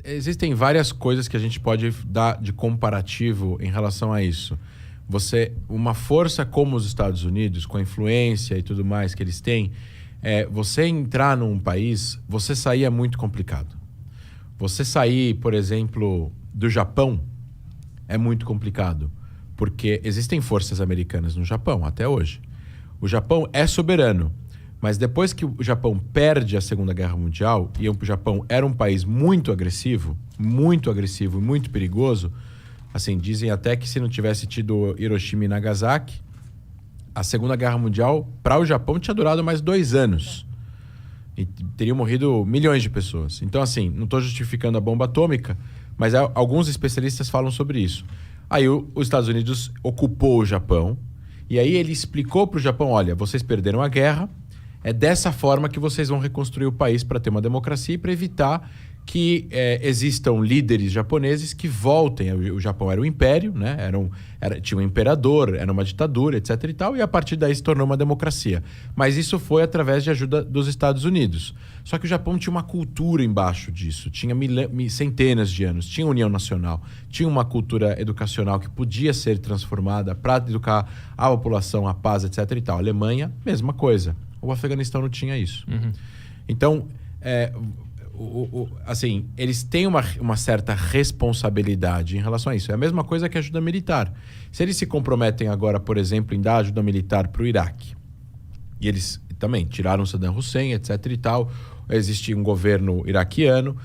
Existem várias coisas que a gente pode dar de comparativo em relação a isso. Uma força como os Estados Unidos, com a influência e tudo mais que eles têm, você entrar num país, você sair é muito complicado. Você sair, por exemplo, do Japão é muito complicado, porque existem forças americanas no Japão até hoje. O Japão é soberano, mas depois que o Japão perde a Segunda Guerra Mundial, e o Japão era um país muito agressivo e muito perigoso, assim, dizem até que se não tivesse tido Hiroshima e Nagasaki, a Segunda Guerra Mundial, para o Japão, tinha durado mais 2 anos. E teriam morrido milhões de pessoas. Então, assim, não estou justificando a bomba atômica, mas alguns especialistas falam sobre isso. Aí os Estados Unidos ocupou o Japão, e aí ele explicou para o Japão, olha, vocês perderam a guerra, é dessa forma que vocês vão reconstruir o país para ter uma democracia e para evitar que existam líderes japoneses que voltem. O Japão era um império, né? Tinha um imperador, era uma ditadura, etc. e tal, e a partir daí se tornou uma democracia. Mas isso foi através de ajuda dos Estados Unidos. Só que o Japão tinha uma cultura embaixo disso, tinha centenas de anos, tinha União Nacional, tinha uma cultura educacional que podia ser transformada para educar a população, a paz, etc. e tal. A Alemanha, mesma coisa. O Afeganistão não tinha isso. Uhum. Então, assim, eles têm uma certa responsabilidade em relação a isso. É a mesma coisa que a ajuda militar. Se eles se comprometem agora, por exemplo, em dar ajuda militar para o Iraque, e eles também tiraram Saddam Hussein, etc. e tal, existe um governo iraquiano,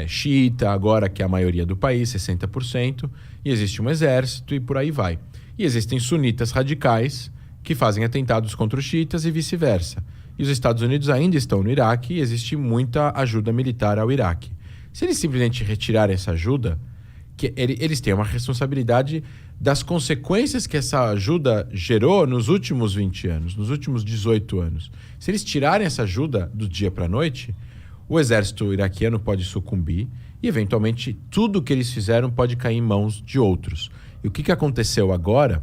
xiita agora, que é a maioria do país, 60%, e existe um exército e por aí vai. E existem sunitas radicais que fazem atentados contra os xiitas e vice-versa. E os Estados Unidos ainda estão no Iraque e existe muita ajuda militar ao Iraque. Se eles simplesmente retirarem essa ajuda, eles têm uma responsabilidade das consequências que essa ajuda gerou nos últimos 20 anos, nos últimos 18 anos. Se eles tirarem essa ajuda do dia para a noite, o exército iraquiano pode sucumbir e, eventualmente, tudo que eles fizeram pode cair em mãos de outros. E o que aconteceu agora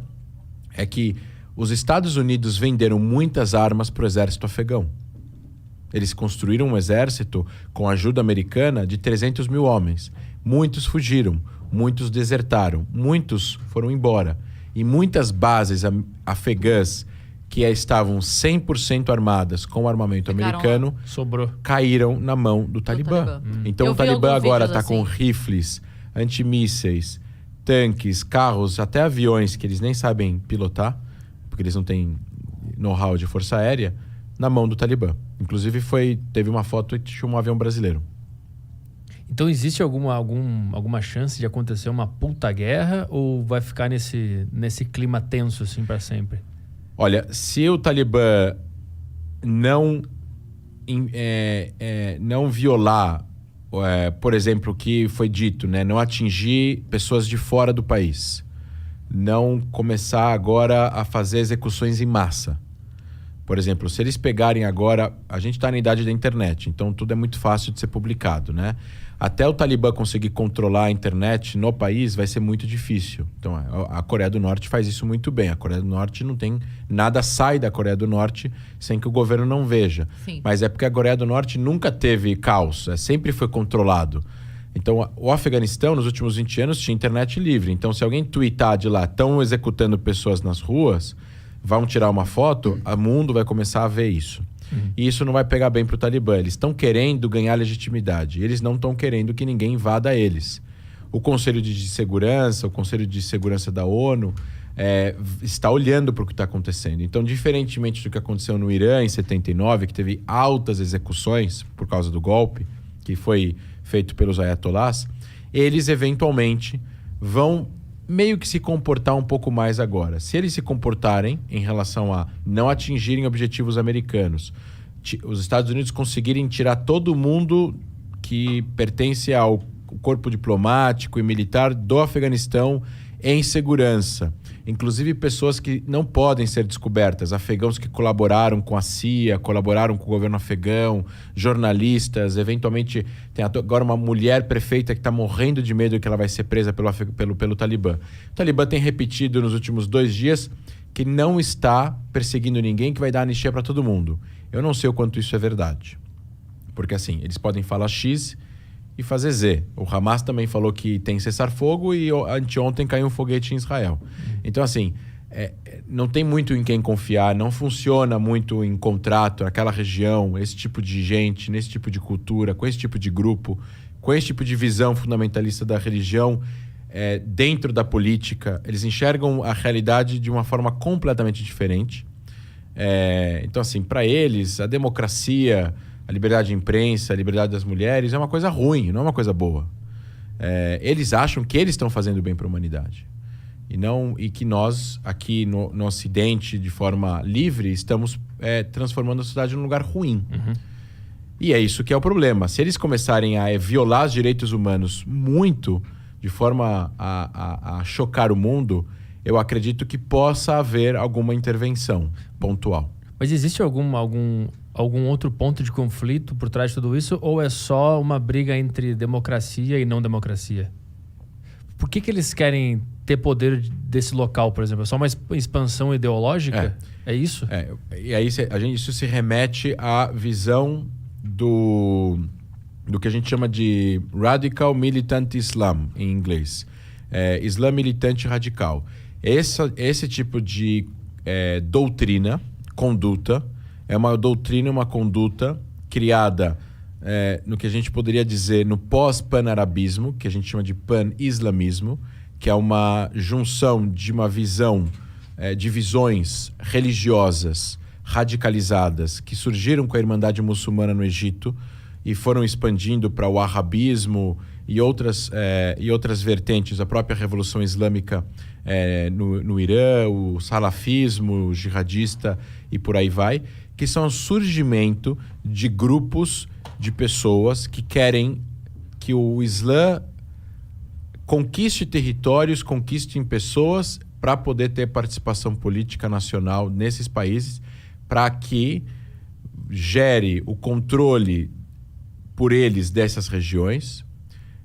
é que os Estados Unidos venderam muitas armas para o exército afegão. Eles construíram um exército com ajuda americana de 300 mil homens. Muitos fugiram, muitos desertaram, muitos foram embora. E muitas bases afegãs que estavam 100% armadas com armamento americano caíram na mão do Talibã. Então o Talibã agora está com rifles, antimísseis, tanques, carros, até aviões que eles nem sabem pilotar, porque eles não têm know-how de força aérea, na mão do Talibã. Inclusive teve uma foto que tinha um avião brasileiro. Então existe alguma chance de acontecer uma puta guerra ou vai ficar nesse clima tenso assim para sempre? Olha, se o Talibã não violar, por exemplo, o que foi dito, né, não atingir pessoas de fora do país, não começar agora a fazer execuções em massa. Por exemplo, se eles pegarem agora... A gente está na idade da internet, então tudo é muito fácil de ser publicado, né? Até o Talibã conseguir controlar a internet no país vai ser muito difícil. Então, a Coreia do Norte faz isso muito bem. A Coreia do Norte não tem... Nada sai da Coreia do Norte sem que o governo não veja. Sim. Mas é porque a Coreia do Norte nunca teve caos, sempre foi controlado. Então, o Afeganistão, nos últimos 20 anos, tinha internet livre. Então, se alguém tweetar de lá, estão executando pessoas nas ruas, vão tirar uma foto, o mundo vai começar a ver isso. E isso não vai pegar bem para o Talibã. Eles estão querendo ganhar legitimidade. Eles não estão querendo que ninguém invada eles. O Conselho de Segurança, o Conselho de Segurança da ONU, está olhando para o que está acontecendo. Então, diferentemente do que aconteceu no Irã em 79, que teve altas execuções por causa do golpe, que foi feito pelos ayatolás, eles eventualmente vão meio que se comportar um pouco mais agora. Se eles se comportarem em relação a não atingirem objetivos americanos, os Estados Unidos conseguirem tirar todo mundo que pertence ao corpo diplomático e militar do Afeganistão em segurança, inclusive pessoas que não podem ser descobertas, afegãos que colaboraram com a CIA, colaboraram com o governo afegão, jornalistas, eventualmente tem agora uma mulher prefeita que está morrendo de medo que ela vai ser presa pelo Talibã. O Talibã tem repetido nos últimos 2 dias que não está perseguindo ninguém, que vai dar anistia para todo mundo. Eu não sei o quanto isso é verdade, porque assim, eles podem falar X e fazer Z. O Hamas também falou que tem cessar-fogo e anteontem caiu um foguete em Israel. Então, assim, não tem muito em quem confiar, não funciona muito em contrato naquela região, esse tipo de gente, nesse tipo de cultura, com esse tipo de grupo, com esse tipo de visão fundamentalista da religião dentro da política. Eles enxergam a realidade de uma forma completamente diferente. Então, assim, para eles, a democracia, a liberdade de imprensa, a liberdade das mulheres é uma coisa ruim, não é uma coisa boa. Eles acham que eles estão fazendo bem para a humanidade. E que nós, aqui no Ocidente, de forma livre, estamos transformando a sociedade num lugar ruim. Uhum. E é isso que é o problema. Se eles começarem a violar os direitos humanos muito, de forma a chocar o mundo, eu acredito que possa haver alguma intervenção pontual. Mas existe algum outro ponto de conflito por trás de tudo isso? Ou é só uma briga entre democracia e não democracia? Por que eles querem ter poder desse local, por exemplo? É só uma expansão ideológica? É isso? E aí isso se remete à visão do que a gente chama de Radical Militant Islam, em inglês. Islã militante radical. Esse tipo de doutrina, conduta, é uma doutrina, uma conduta criada no que a gente poderia dizer no pós-pan-arabismo, que a gente chama de pan-islamismo, que é uma junção de uma visão, de visões religiosas radicalizadas que surgiram com a Irmandade Muçulmana no Egito e foram expandindo para o arabismo e outras vertentes, a própria Revolução Islâmica no Irã, o salafismo, o jihadista e por aí vai, que são o surgimento de grupos de pessoas que querem que o Islã conquiste territórios, conquiste pessoas para poder ter participação política nacional nesses países, para que gere o controle por eles dessas regiões,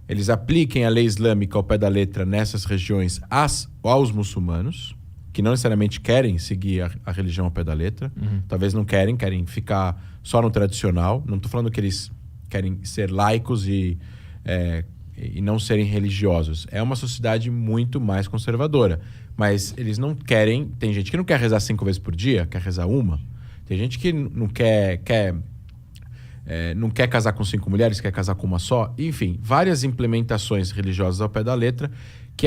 eles apliquem a lei islâmica ao pé da letra nessas regiões aos muçulmanos, que não necessariamente querem seguir a religião ao pé da letra, talvez não querem ficar só no tradicional. Não estou falando que eles querem ser laicos e não serem religiosos. É uma sociedade muito mais conservadora, mas eles não querem... Tem gente que não quer rezar 5 vezes por dia, quer rezar uma. Tem gente que não quer casar com 5 mulheres, quer casar com uma só. Enfim, várias implementações religiosas ao pé da letra que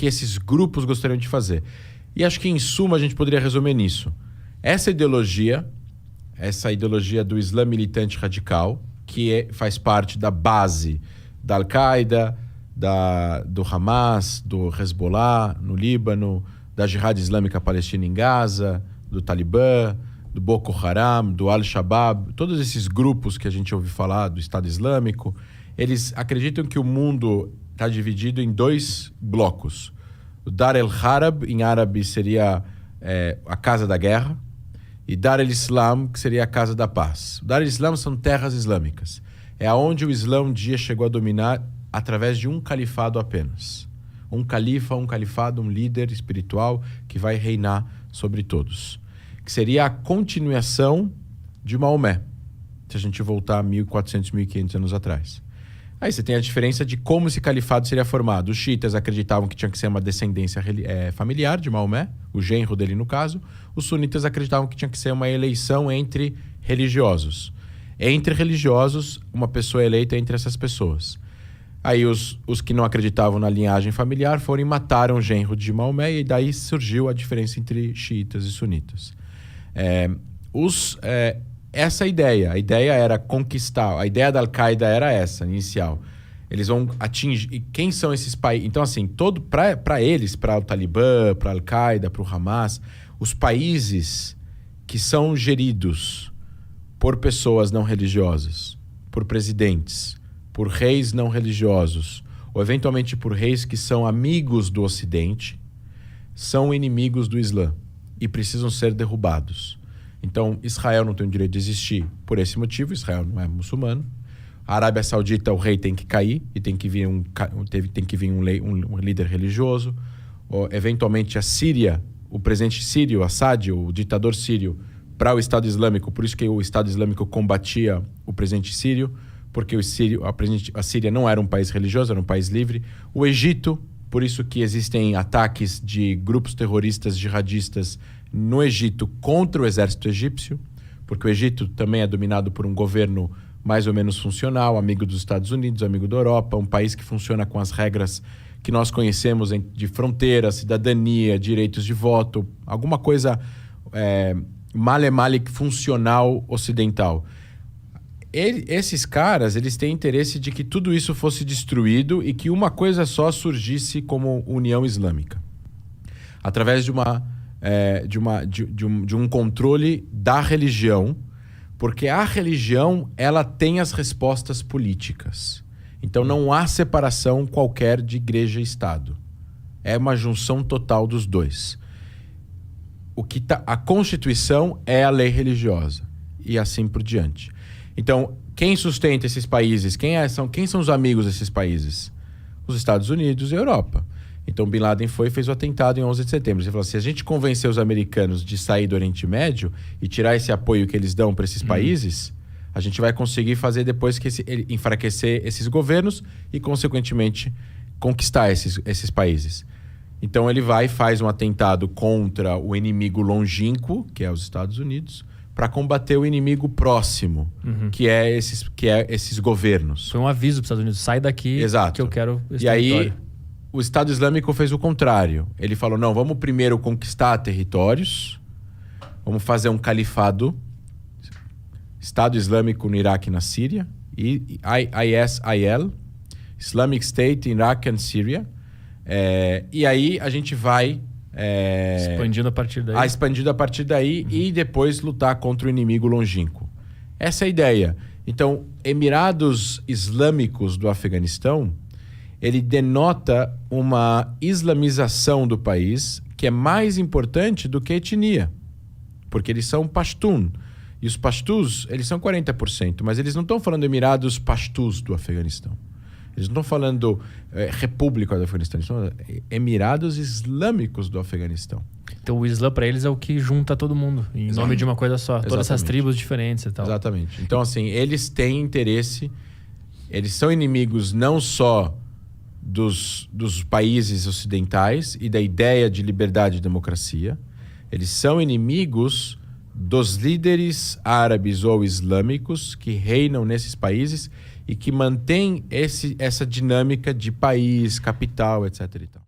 esses grupos gostariam de fazer. E acho que, em suma, a gente poderia resumir nisso. Essa ideologia do Islã militante radical, que faz parte da base da Al-Qaeda, do Hamas, do Hezbollah no Líbano, da Jihad Islâmica Palestina em Gaza, do Talibã, do Boko Haram, do Al-Shabaab, todos esses grupos que a gente ouve falar do Estado Islâmico, eles acreditam que o mundo está dividido em 2 blocos. O Dar el-Harab, em árabe, seria a Casa da Guerra, e Dar el-Islam, que seria a Casa da Paz. O Dar el-Islam são terras islâmicas. É onde o Islã um dia chegou a dominar através de um califado apenas. Um califado, um líder espiritual que vai reinar sobre todos. Que seria a continuação de Maomé, se a gente voltar a 1.400, 1.500 anos atrás. Aí você tem a diferença de como esse califado seria formado. Os xiitas acreditavam que tinha que ser uma descendência familiar de Maomé, o genro dele no caso. Os sunitas acreditavam que tinha que ser uma eleição entre religiosos. Entre religiosos, uma pessoa eleita entre essas pessoas. Aí os que não acreditavam na linhagem familiar foram e mataram o genro de Maomé, e daí surgiu a diferença entre xiitas e sunitas. Essa ideia, a ideia era conquistar, a ideia da Al-Qaeda era essa, inicial. Eles vão atingir... E quem são esses países? Então, assim, para eles, para o Talibã, para a Al-Qaeda, para o Hamas, os países que são geridos por pessoas não religiosas, por presidentes, por reis não religiosos, ou eventualmente por reis que são amigos do Ocidente, são inimigos do Islã e precisam ser derrubados. Então, Israel não tem o direito de existir por esse motivo. Israel não é muçulmano. A Arábia Saudita, o rei tem que cair e tem que vir um líder religioso. Ou, eventualmente, a Síria, o presidente sírio, Assad, o ditador sírio, para o Estado Islâmico. Por isso que o Estado Islâmico combatia o presidente sírio, porque a Síria não era um país religioso, era um país livre. O Egito, por isso que existem ataques de grupos terroristas jihadistas no Egito contra o exército egípcio, porque o Egito também é dominado por um governo mais ou menos funcional, amigo dos Estados Unidos, amigo da Europa, um país que funciona com as regras que nós conhecemos de fronteira, cidadania, direitos de voto, alguma coisa male funcional ocidental. Esses caras, eles têm interesse de que tudo isso fosse destruído e que uma coisa só surgisse como União Islâmica, através de um controle da religião, porque a religião ela tem as respostas políticas. Então não há separação qualquer de igreja e Estado. É uma junção total dos dois. A Constituição é a lei religiosa e assim por diante. Então, quem sustenta esses países? Quem são os amigos desses países? Os Estados Unidos e a Europa. Então, Bin Laden fez o atentado em 11 de setembro. Ele falou: se a gente convencer os americanos de sair do Oriente Médio e tirar esse apoio que eles dão para esses países, a gente vai conseguir fazer depois enfraquecer esses governos e, consequentemente, conquistar esses países. Então, ele faz um atentado contra o inimigo longínquo, que é os Estados Unidos, para combater o inimigo próximo, que é esses governos. Foi um aviso para os Estados Unidos: sai daqui. Exato. Que eu quero esse território. Aí, o Estado Islâmico fez o contrário. Ele falou: não, vamos primeiro conquistar territórios, vamos fazer um califado, Estado Islâmico no Iraque e na Síria, ISIL, Islamic State in Iraq and Syria. E aí a gente vai... expandindo a partir daí. E depois lutar contra o inimigo longínquo. Essa é a ideia. Então, Emirados Islâmicos do Afeganistão, ele denota uma islamização do país que é mais importante do que a etnia. Porque eles são Pashtun. E os Pashtus, eles são 40%, mas eles não estão falando Emirados Pashtus do Afeganistão. Eles não estão falando República do Afeganistão, eles estão falando Emirados Islâmicos do Afeganistão. Então o Islã para eles é o que junta todo mundo, em nome de uma coisa só. Exatamente. Todas essas tribos diferentes e tal. Exatamente. Então assim, eles têm interesse, eles são inimigos não só dos países ocidentais e da ideia de liberdade e democracia, eles são inimigos dos líderes árabes ou islâmicos que reinam nesses países e que mantêm essa dinâmica de país, capital, etc. e tal.